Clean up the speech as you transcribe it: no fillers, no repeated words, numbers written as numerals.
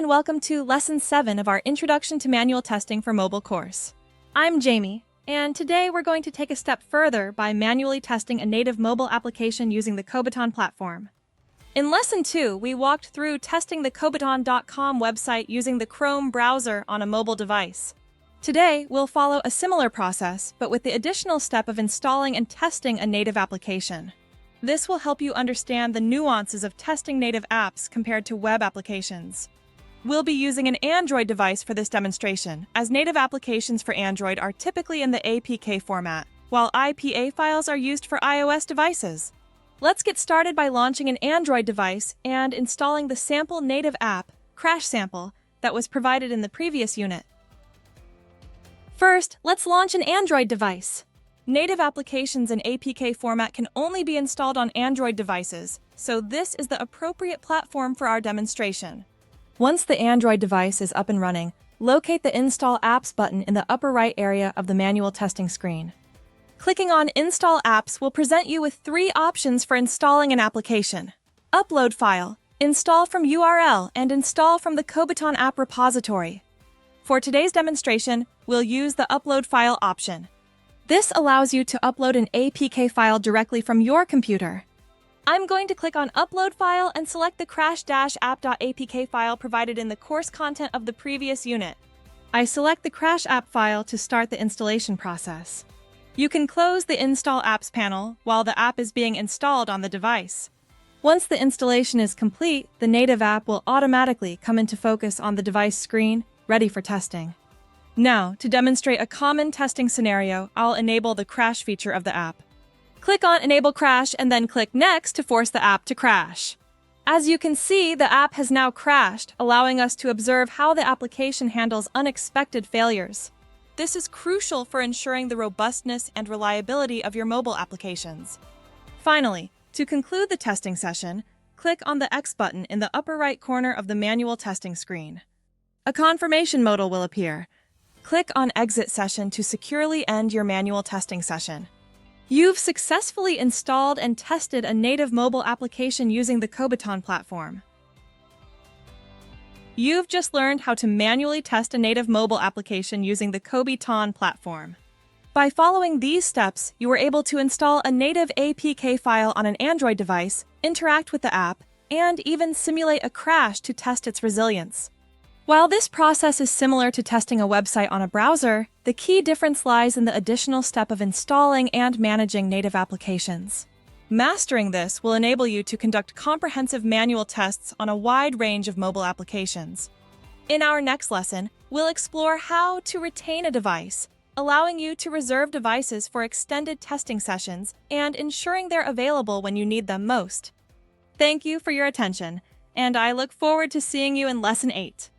and welcome to Lesson 7 of our Introduction to Manual Testing for Mobile course. I'm Jamie, and today we're going to take a step further by manually testing a native mobile application using the Kobiton platform. In Lesson 2, we walked through testing the Kobiton.com website using the Chrome browser on a mobile device. Today, we'll follow a similar process, but with the additional step of installing and testing a native application. This will help you understand the nuances of testing native apps compared to web applications. We'll be using an Android device for this demonstration, as native applications for Android are typically in the APK format, while IPA files are used for iOS devices. Let's get started by launching an Android device and installing the sample native app, Crash Sample, that was provided in the previous unit. First, let's launch an Android device. Native applications in APK format can only be installed on Android devices, so this is the appropriate platform for our demonstration. Once the Android device is up and running, locate the Install Apps button in the upper right area of the manual testing screen. Clicking on Install Apps will present you with three options for installing an application: Upload File, Install from URL, and Install from the Kobiton app repository. For today's demonstration, we'll use the Upload File option. This allows you to upload an APK file directly from your computer. I'm going to click on Upload File and select the crash-app.apk file provided in the course content of the previous unit. I select the Crash App file to start the installation process. You can close the Install Apps panel while the app is being installed on the device. Once the installation is complete, the native app will automatically come into focus on the device screen, ready for testing. Now, to demonstrate a common testing scenario, I'll enable the crash feature of the app. Click on Enable Crash and then click Next to force the app to crash. As you can see, the app has now crashed, allowing us to observe how the application handles unexpected failures. This is crucial for ensuring the robustness and reliability of your mobile applications. Finally, to conclude the testing session, click on the X button in the upper right corner of the manual testing screen. A confirmation modal will appear. Click on Exit Session to securely end your manual testing session. You've successfully installed and tested a native mobile application using the Kobiton platform. You've just learned how to manually test a native mobile application using the Kobiton platform. By following these steps, you were able to install a native APK file on an Android device, interact with the app, and even simulate a crash to test its resilience. While this process is similar to testing a website on a browser, the key difference lies in the additional step of installing and managing native applications. Mastering this will enable you to conduct comprehensive manual tests on a wide range of mobile applications. In our next lesson, we'll explore how to retain a device, allowing you to reserve devices for extended testing sessions and ensuring they're available when you need them most. Thank you for your attention, and I look forward to seeing you in Lesson 8.